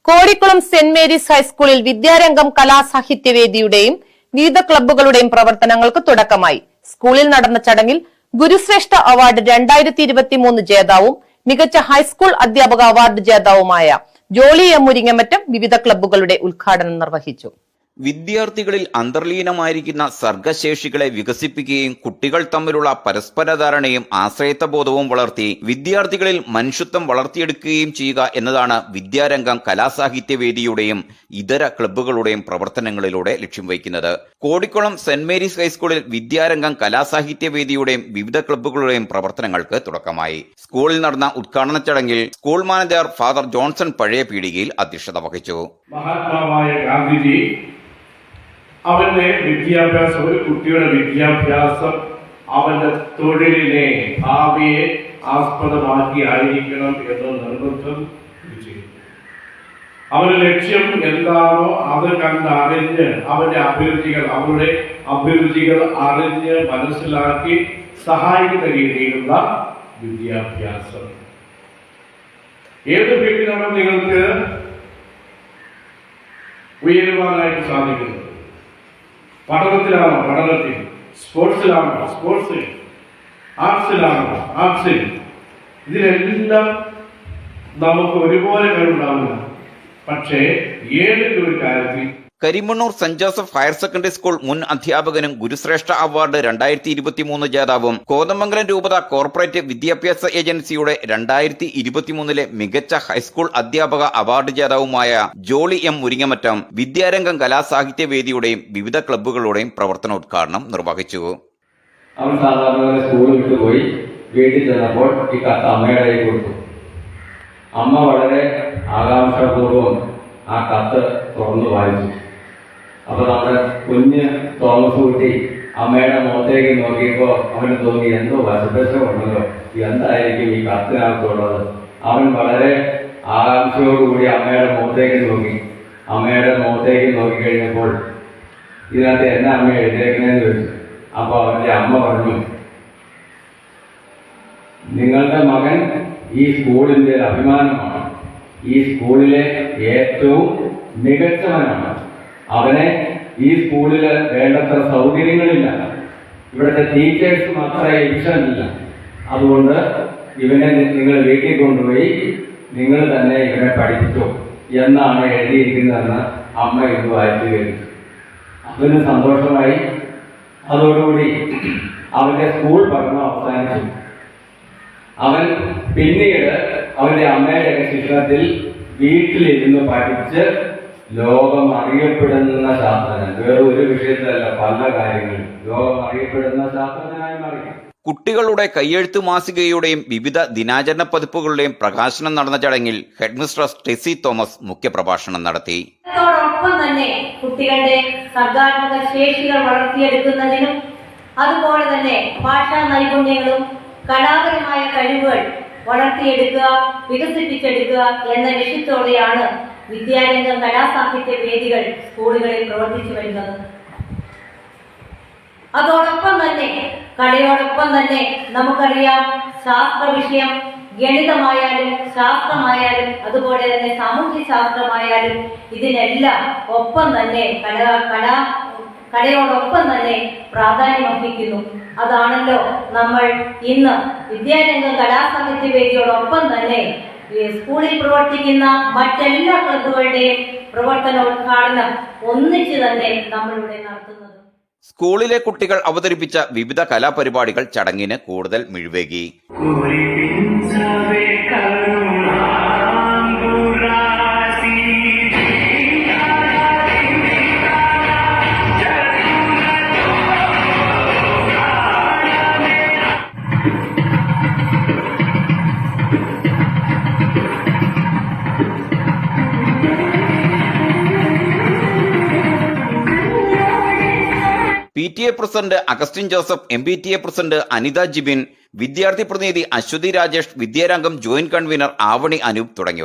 Kodikkulam saint Mary's ഹൈസ്കൂളിൽ വിദ്യാരംഗം കലാസാഹിത്യവേദിയുടെയും വിവിധ ക്ലബ്ബുകളുടെയും പ്രവർത്തനങ്ങൾക്ക് തുടക്കമായി. സ്കൂളിൽ നടന്ന ചടങ്ങിൽ ഗുരുശ്രേഷ്ഠ അവാർഡ് 2023 ജേതാവും മികച്ച ഹൈസ്കൂൾ അധ്യാപക അവാർഡ് ജേതാവുമായ ജോളി എം മുരിങ്ങമറ്റം വിവിധ ക്ലബ്ബുകളുടെ ഉദ്ഘാടനം നിർവഹിച്ചു. വിദ്യാർത്ഥികളിൽ അന്തർലീനമായിരിക്കുന്ന സർഗശേഷികളെ വികസിപ്പിക്കുകയും കുട്ടികൾ തമ്മിലുള്ള പരസ്പര ധാരണയും ആശ്രയത്വബോധവും വളർത്തി വിദ്യാർത്ഥികളിൽ മനുഷ്യത്വം വളർത്തിയെടുക്കുകയും ചെയ്യുക എന്നതാണ് വിദ്യാരംഗം കലാസാഹിത്യവേദിയുടെയും ഇതര ക്ലബ്ബുകളുടെയും പ്രവർത്തനങ്ങളിലൂടെ ലക്ഷ്യം വയ്ക്കുന്നത്. കോടിക്കുളം സെന്റ് മേരീസ് ഹൈസ്കൂളിൽ വിദ്യാരംഗം കലാസാഹിത്യവേദിയുടെയും വിവിധ ക്ലബ്ബുകളുടെയും പ്രവർത്തനങ്ങൾക്ക് തുടക്കമായി. സ്കൂളിൽ നടന്ന ഉദ്ഘാടന ചടങ്ങിൽ സ്കൂൾ മാനേജർ ഫാദർ ജോൺസൺ പഴയ പീടികയിൽ അധ്യക്ഷത വഹിച്ചു. മഹാത്മാവായ ഗാന്ധിജി അവന്റെ വിദ്യാഭ്യാസം, ഒരു കുട്ടിയുടെ വിദ്യാഭ്യാസം അവന്റെ തൊഴിലിനെ, ഭാവിയെ ആസ്പദമാക്കി ആയിരിക്കണം എന്ന് നിർബന്ധം ചെയ്തു. അവന്റെ ലക്ഷ്യം എന്താണോ അത് കണ്ടറിഞ്ഞ് അവരുടെ അഭിരുചികൾ അറിഞ്ഞ് മനസ്സിലാക്കി സഹായിക്കുന്ന രീതിയിലുള്ള വിദ്യാഭ്യാസം. ഏത് ഫീൽഡിലാണ് നിങ്ങൾക്ക് ഉയരുവാനായിട്ട് സാധിക്കുന്നത്? പഠനത്തിലാണോ? പഠനത്തിൽ. സ്പോർട്സിലാണോ? സ്പോർട്സിൽ. ആർട്സിലാണോ? ആർട്സിൽ. ഇതിലെല്ലാം നമുക്ക് ഒരുപോലെ കഴിവുണ്ടാവില്ല. പക്ഷേ ഏതെങ്കിലും ഒരു കാര്യത്തിൽ Karimannoor saint Joseph higher secondary school മുൻ അധ്യാപകനും ഗുരുശ്രേഷ്ഠ അവാർഡ് 2023 ജേതാവും കോതമംഗലം രൂപത കോർപ്പറേറ്റ് വിദ്യാഭ്യാസ ഏജൻസിയുടെ 2023 മികച്ച ഹൈസ്കൂൾ അധ്യാപക അവാർഡ് ജേതാവുമായ ജോളി എം മുരിങ്ങമറ്റം വിദ്യാരംഗം കലാസാഹിത്യവേദിയുടെയും വിവിധ ക്ലബ്ബുകളുടെയും പ്രവർത്തനോദ്ഘാടനം നിർവഹിച്ചു. അവൻ സാധാരണ സ്കൂളിൽ വിട്ടുപോയി വീട്ടിൽ ചെന്നപ്പോൾ ഈ കത്ത് അമ്മയുടെ കൈ കൊടുത്തു. അമ്മ വളരെ ആകാംക്ഷാപൂർവം ആ കത്ത് തുറന്നു വായിച്ചു. അപ്പൊ നമ്മുടെ കുഞ്ഞ് തോമസ് കുട്ടി അമ്മയുടെ മുഖത്തേക്ക് നോക്കിയപ്പോ അവന് തോന്നി എന്തോ വശപശമുണ്ടല്ലോ, എന്തായിരിക്കും ഈ കത്തിനകത്തുള്ളത്. അവൻ വളരെ ആകാംക്ഷയോടുകൂടി അമ്മയുടെ മുഖത്തേക്ക് നോക്കി. അമ്മയുടെ മുഖത്തേക്ക് നോക്കിക്കഴിഞ്ഞപ്പോൾ ഇതിനകത്ത് എന്നെ അമ്മ എഴുതേക്കണേന്ന് ചോദിച്ചു. അപ്പൊ അവന്റെ അമ്മ പറഞ്ഞു, നിങ്ങളുടെ മകൻ ഈ സ്കൂളിന്റെ ഒരു അഭിമാനമാണ്, ഈ സ്കൂളിലെ ഏറ്റവും മികച്ചവനാണ്. അവനെ ഈ സ്കൂളില് വേണ്ടത്ര സൗകര്യങ്ങളില്ല, ഇവിടുത്തെ ടീച്ചേഴ്സും അത്ര എഫിഷ്യന്റില്ല. അതുകൊണ്ട് ഇവനെ നിങ്ങൾ വീട്ടിൽ കൊണ്ടുപോയി നിങ്ങൾ തന്നെ ഇവനെ പഠിപ്പിച്ചു എന്നാണ് എഴുതിയിരിക്കുന്നതെന്ന് അമ്മ ഇത് വായിച്ചു കഴിഞ്ഞു. അവന് സന്തോഷമായി. അതോടുകൂടി അവന്റെ സ്കൂൾ പഠനം അവസാനിച്ചു. അവൻ പിന്നീട് അവന്റെ അമ്മയുടെ ശിക്ഷണത്തിൽ വീട്ടിലിരുന്ന് പഠിച്ച് ലോകം അറിയപ്പെടുന്ന ശാസ്ത്രജ്ഞൻ, വേറെ ഒരു വിഷയത്തിലല്ല, പല കാര്യങ്ങളും ലോകം അറിയപ്പെടുന്ന ശാസ്ത്രജ്ഞനായി മാറി. കുട്ടികളുടെ കയ്യെഴുത്ത് മാസികയുടെയും വിവിധ ദിനാചരണ പതിപ്പുകളുടെയും പ്രകാശനം നടന്ന ചടങ്ങിൽ ഹെഡ്മിസ്ട്രസ് ടെസി തോമസ് മുഖ്യപ്രഭാഷണം നടത്തി. അതോടൊപ്പം തന്നെ കുട്ടികളുടെ സർഗാത്മക ശേഷികൾ വളർത്തിയെടുക്കുന്നതിനും അതുപോലെ തന്നെ ഭാഷാ നൈപുണ്യങ്ങളും കലാപരമായ കഴിവുകൾ വളർത്തിയെടുക്കുക, വികസിപ്പിച്ചെടുക്കുക എന്ന ലക്ഷ്യത്തോടെയാണ് വിദ്യാരംഗം കലാസാഹിത്യ വേദികൾ സ്കൂളുകളിൽ പ്രവർത്തിച്ചു വരുന്നത്. അതോടൊപ്പം തന്നെ കലയോടൊപ്പം തന്നെ നമുക്കറിയാം, ശാസ്ത്ര വിഷയം ഗണിതമായാലും ശാസ്ത്രമായാലും അതുപോലെ തന്നെ സാമൂഹ്യ ശാസ്ത്രമായാലും ഇതിനെല്ലാം ഒപ്പം തന്നെ കലയോടൊപ്പം തന്നെ പ്രാധാന്യമർഹിക്കുന്നു. അതാണല്ലോ നമ്മൾ ഇന്ന് വിദ്യാരംഗം കലാസാഹിത്യ വേദിയോടൊപ്പം തന്നെ സ്കൂളിൽ പ്രവർത്തിക്കുന്ന മറ്റെല്ലാ ക്ലബ്ബുകളുടെയും പ്രവർത്തനോദ്ഘാടനം ഒന്നിച്ച് തന്നെ നമ്മളിവിടെ നടത്തുന്നത്. സ്കൂളിലെ കുട്ടികൾ അവതരിപ്പിച്ച വിവിധ കലാപരിപാടികൾ ചടങ്ങിന് കൂടുതൽ മിഴിവേകി. PTA president Augustine Joseph, MPTA president Anitha Jibin, വിദ്യാർത്ഥി പ്രതിനിധി അശ്വതി രാജേഷ്, വിദ്യാരംഗം ജോയിന്റ് കൺവീനർ ആവണി അനൂപ് തുടങ്ങിയവർ